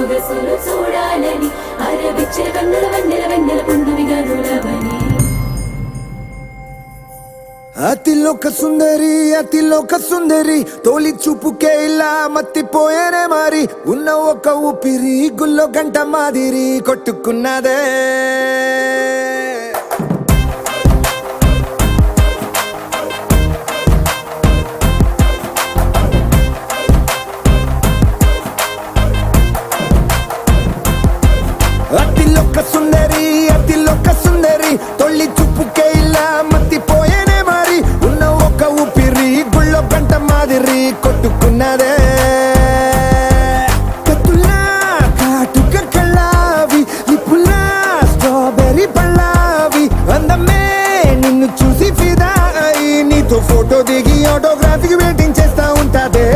సొగసులు చూడాలని అరవిచ్చిన కన్నుల వెన్నెల వెన్నెల పున్నమి గనులవని అతిలోక సుందరి తోలి చూపుకే ఇలా మత్తిపోయేనే మారి ఉన్న ఒక ఊపిరి గుల్లో గంట మాదిరి కొట్టుకున్నదే అతిలోక సుందరి తొలి చూపుకే ఇలా మత్తిపోయేనే మారి ఉన్న ఒక ఊపిరి గుళ్ళో గంట మాదిరి కొట్టుకున్నదే కత్తులా కాటుక కళ్ళావి నిప్పులా స్ట్రాబెర్రీ పళ్ళావి అందమే నిన్ను చూసి ఫిదా అయి నీతో ఫోటో దిగి ఆటోగ్రాఫీకి వెయిటింగ్ చేస్తా ఉంటాదే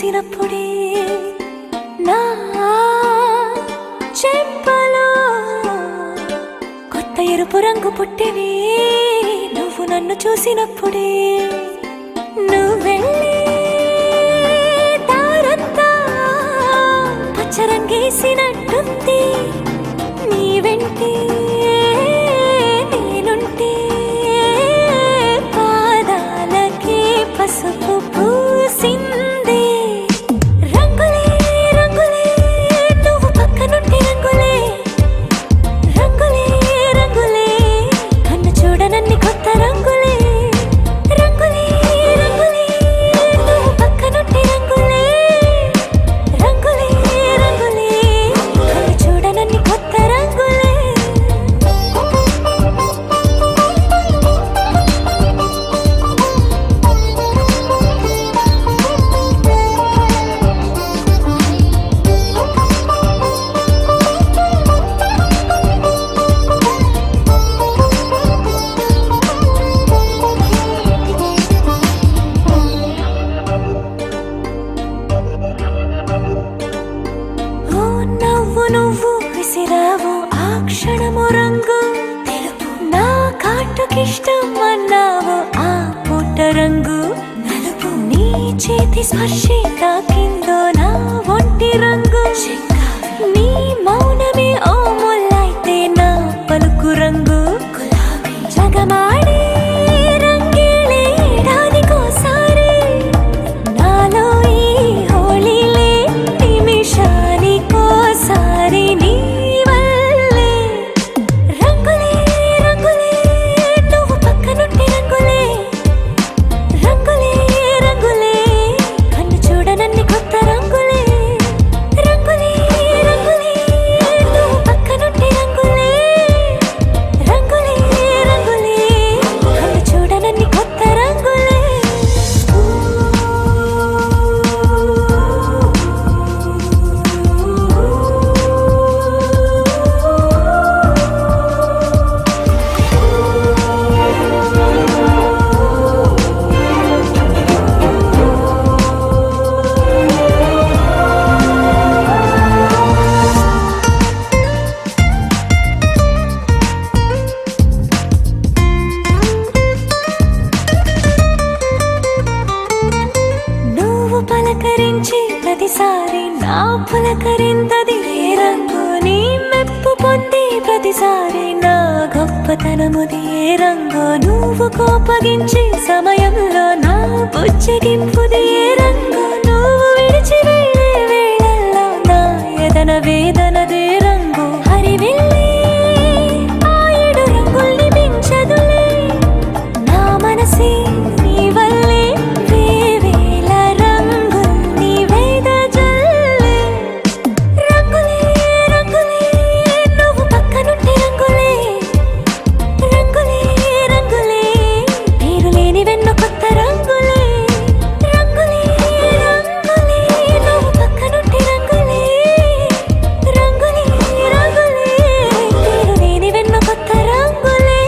చూసినప్పుడే నా చెంపలో కొత్త ఎరుపు రంగు పుట్టినే నువ్వు నన్ను చూసినప్పుడే నువ్వెళ్ళే దారంతా పచ్చరంగేసినట్టుంది నీ వెంటే నేనుంటే పాదాలకే పసుపు పూసిందే రంగులే రంగులే నువ్వు పక్కనుంటే రంగులే రంగులే రంగులే కన్ను చూడనన్ని కొత్త రంగులే రంగులే రంగులే నువ్వు పక్కనుంటే రంగులే రంగులే రంగులే కన్ను చూడనన్ని కొత్త రంగులే ఓ నవ్వు నువ్వు విసిరావు ఆ క్షణము రంగు తెలుపు నా కాటుకిష్టం అన్నావు ఆ పుట్ట రంగు నలుపు నీ చేతి స్పర్శే తాకిందో నా ఒంటి రంగు నీ మౌనమే ఓ ముల్లైతే నా పలుకు రంగు జగమాడే రంగేలే ఏడాదికోసారి నాలో ఈ హోళీలే నిమిషానికోసారి నీ వల్లే రంగులే రంగులే నువ్వు పక్కనుంటే రంగులే రంగులే రంగులే కన్ను చూడనన్ని కొత్త రంగులే రంగులే రంగులే నువ్వు పక్కనుంటే రంగులే రంగులే రంగులే కన్ను చూడనన్ని కొత్త రంగులే నువ్వు పలకరించి ప్రతిసారి నా పులకరింతది ఏ రంగు నీ మెప్పు పొంది ప్రతిసారి నా గొప్పతనముది ఏ రంగు నువ్వు కోపగించి సమయంలో నా బుజ్జగింపుది ఏ రంగు నువ్వు విడిచి వెళ్ళే వేళల్లో నా ఎదన వేదనదే రంగు హరివెళ్ళే ఆ ఏడు రంగుల్ని మించదులే నా మనసే నీ వల్లే వేవేల రంగుల్ని వెదజల్లే రంగులే రంగులే నువ్వు పక్కనుంటే రంగులే రంగులే రంగులే పేరు లేని వెన్ను కొత్త రంగులే రంగులే రంగులే నువ్వు పక్కనుంటే రంగులే రంగులే రంగులే పేరు లేని వెన్ను కొత్త రంగులే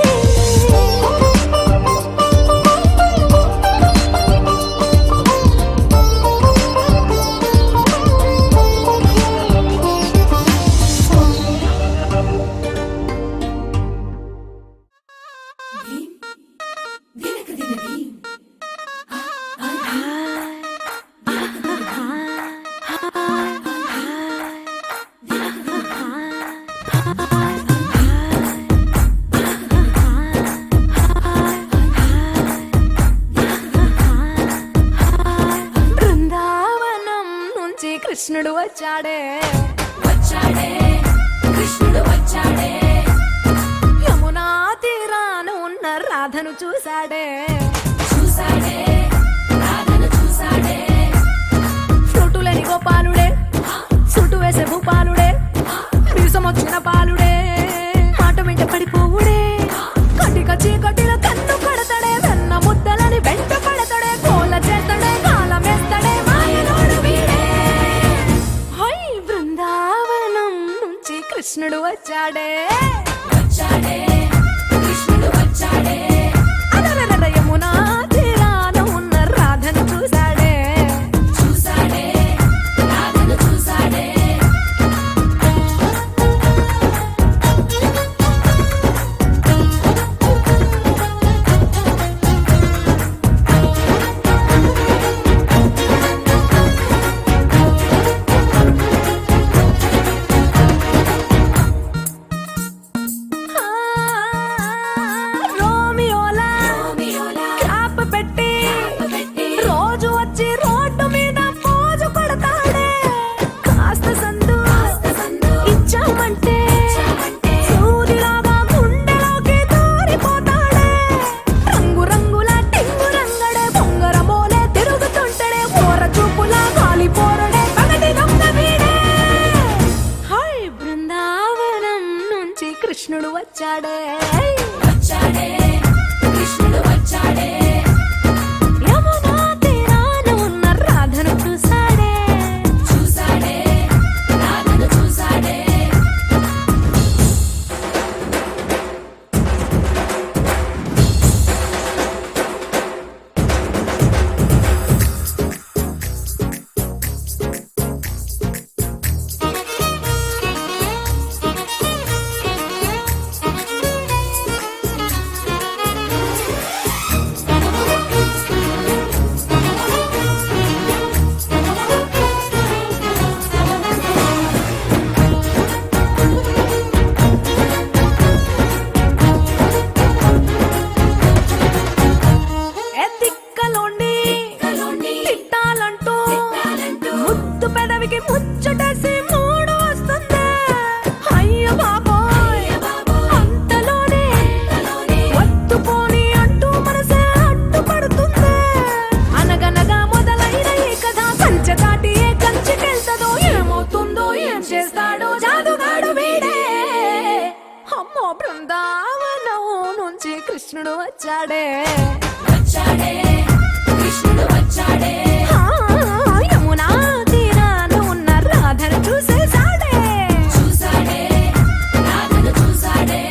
బృందావనం నుంచి కృష్ణుడు వచ్చాడే వచ్చాడే కృష్ణుడు వచ్చాడే యమునా తీరాన ఉన్న రాధను చూశాడే చూసాడే రాధను చూసాడే ఫ్రూటులేని గోపాలుడే సుటు వేసే భూపాలుడే మీసం వచ్చిన పాలుడే మాట వెంట పడిపోవుడే కటిక చీకటిలో కన్ను కడతాడే వెన్న ముద్దలని వెంట పడతాడే కోల చేస్తాడే కాలమేస్తాడే మాయలోడు వీడే హై బృందావనం నుంచి కృష్ణుడు వచ్చాడే వచ్చాడే కృష్ణుడు వచ్చాడే అదరదర యమునా తీరాన ఉన్న రాధను చూశాడే చూసాడే వచ్చాడే వచ్చాడే కృష్ణుడు వచ్చాడే యమునా తీరాన ఉన్న రాధను చూసాడే చూసాడే రాధను చూసాడే దిక్కలోండి కలోండి తిట్టాలంటూ తిట్టాలంటూ ముద్దు పెదవికి ముచ్చటేసి మూడు వస్తుంది అయ్య బాబోయ్ అంతలోనే కలోనే వత్తుపోని అంటూ మనసే అడ్డుపడుతుంది అనగనగా మొదలైన ఈ కథ కంచె దాటి ఏ కంచెకెళ్తదో ఏమవుతుందో ఏం చేస్తాడో జాదుగాడు వీడే అమ్మో బృందావనం నుంచి కృష్ణుడు వచ్చాడే వచ్చాడే కృష్ణుడు వచ్చాడే ఆ, యమునా తీరాన ఉన్న రాధను చూసేసాడే చూసాడే రాధను చూసాడే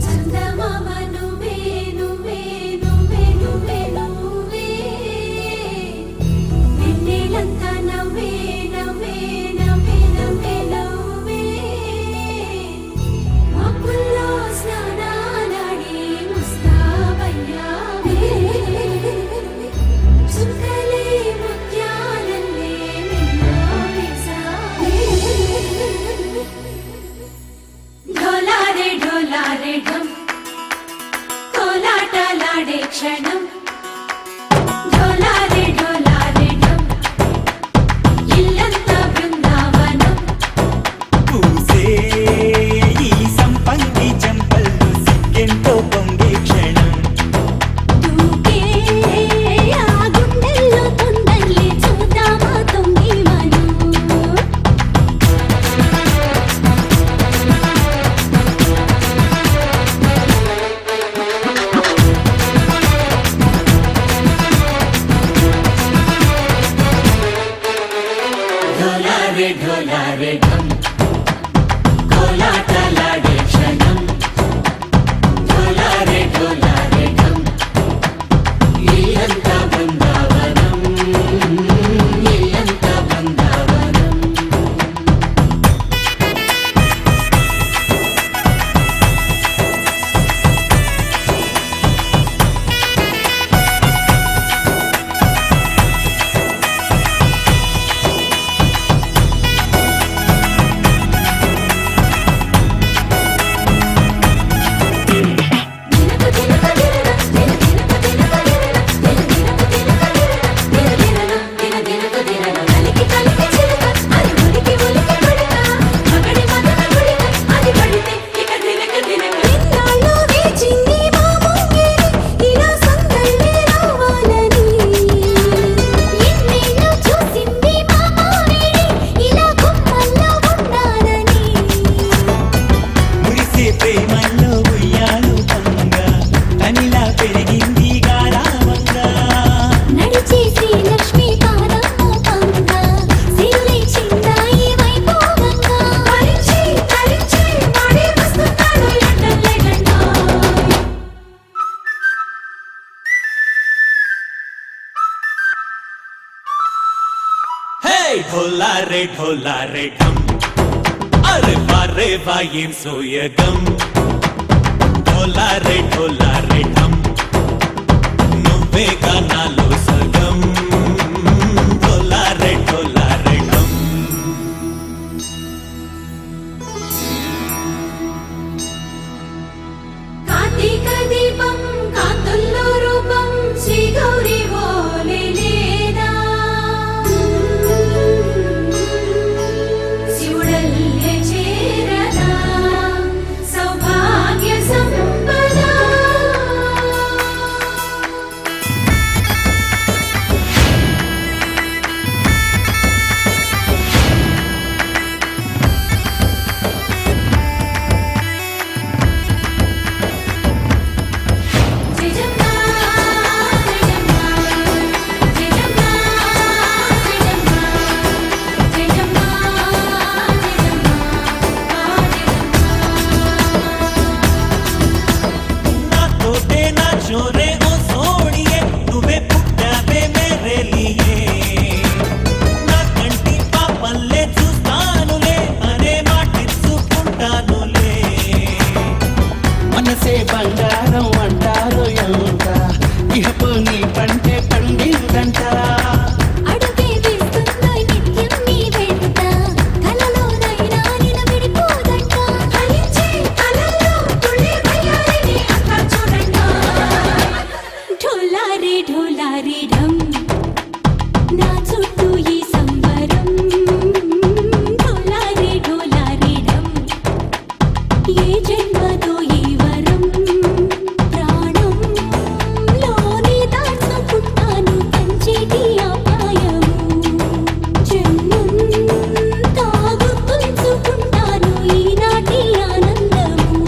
చందమామ నువ్వే నువ్వే నువ్వే నువ్వే నువ్వే వెన్నెలంతా నవ్వే నవ్వే నవ్వే నవ్వే నవ్వే మబ్బుల్లో స్నానాలాడి ముస్తాబయ్యావే చుక్కలే ముత్యాలల్లే నిన్ను వేసావే ढोलारे ढम కోలాటలాడే క్షణం ढोलारे ढम ఇల్లంతా బృందావనం పూసే ఈ సంపంగి చెంపల్లో సిగ్గెంతో పొంగే క్షణం దూకే ఆ గుండెల్లో తొందరలే చూద్దామా తొంగి మనం ढोलारे ढम కోలాటలాడే క్షణం ढोलारे ढम ఇల్లంతా బృందావనం ఇల్లంతా బృందావనం మురిసే ప్రేమల్లో ఉయ్యాలు పంగా తనిలా పెరిగింది గారావంగా నడిచే శ్రీలక్ష్మి పాదము పంగ సిల్లి చిందాయి వైభోగంగా తరించి మాడి వస్తున్నాడు లండన్ లండన్ హే ढोलारे ढम అరే వారే వాయేం సోయగం ढोलारे ढम నువ్వే గానాలో సగం ढोलारे ढम కార్తీక దీపం కాంతుల్లో రూపం శ్రీ గౌరీ ఓలేలే చోరే ఓ సోడియే నువ్వే పుట్టావే మేరే లియే నా కంటి పాపల్లే చూస్తానులే అనే మాటిచ్చుకుంటానులే మనసే బంగారం అంటారు ఎంత ఇహపు నీ పంటే పండిందంట అడుగే వేస్తున్నాయి నిత్యం నీ వెంట కలలోనైనా నిన్ను విడిపోదంట హరించే కలల్లో తుళ్ళి వయ్యారిని అంతా చూడండి ఢోలారే ఢోలారే ఢమ్ నా చుట్టూ ఈ సంబరం ఢోలారే ఢోలారే ఢమ్ ఏ జన్మదో ఈ వరం ప్రాణంలోని దాచుకుంటాను కంచేటి అపాయము జన్మంతా గుర్తుంచుకుంటాను ఈనాటి ఆనందము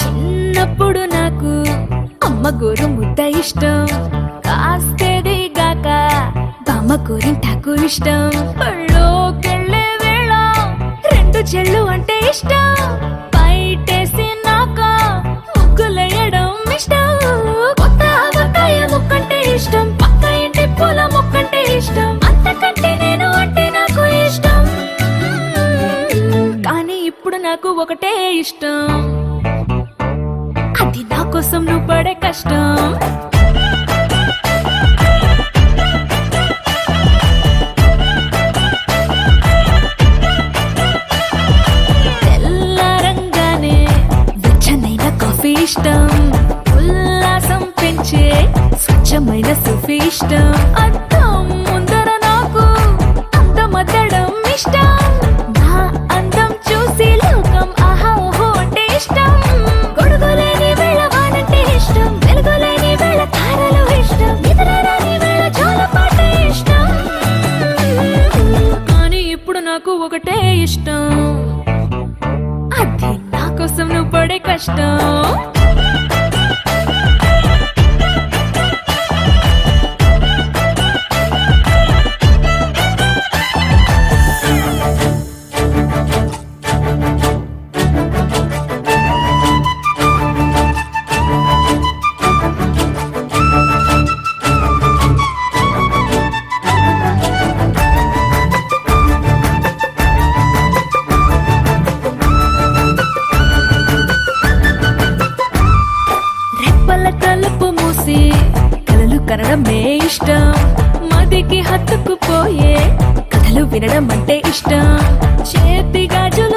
చిన్నప్పుడు నాకు అమ్మ గోరు ముద్ద ఇష్టం కాస్తేది గాక బామ్మ గోరింటాకు ఇష్టం పళ్ళోకెళ్ళే వేళ రెండు చెళ్ళు అంటే ఇష్టం బయటేసి నాక ముగ్గులేయడం ఇష్టం కొత్త ఆవకాయ ముక్కంటే ఇష్టం పక్క ఇంటి పూల ముక్కంటే ఇష్టం అంతకంటే నేను అంటే నాకు ఇష్టం కానీ ఇప్పుడు నాకు ఒకటే ఇష్టం అది నా కోసం నువ్వు పడే కష్టం తెల్లారంగానే వెచ్చనైన కాఫీ ఇష్టం ఉల్లాసం పెంచే స్వచ్ఛమైన సూఫీ ఇష్టం అద్దం ముందర నాకు అందమద్దడం ఇష్టం నా అందం చూసి లోకం ఆహా ఓహో అంటే ఇష్టం గొడుగులేని వేళ వానంటే ఇష్టం వెలుగులేని వేళ తారలు ఇష్టం నిద్రరాని వేళ జోలపాట ఇష్టం కానీ ఇప్పుడు నాకు ఒకటే ఇష్టం అది నా కోసం నువ్వు పడే కష్టం రెప్పల తలుపు మూసి కలలు కనడమే ఇష్టం మదికి హత్తుకుపోయే కథలు వినడం అంటే ఇష్టం చేతి గాజులు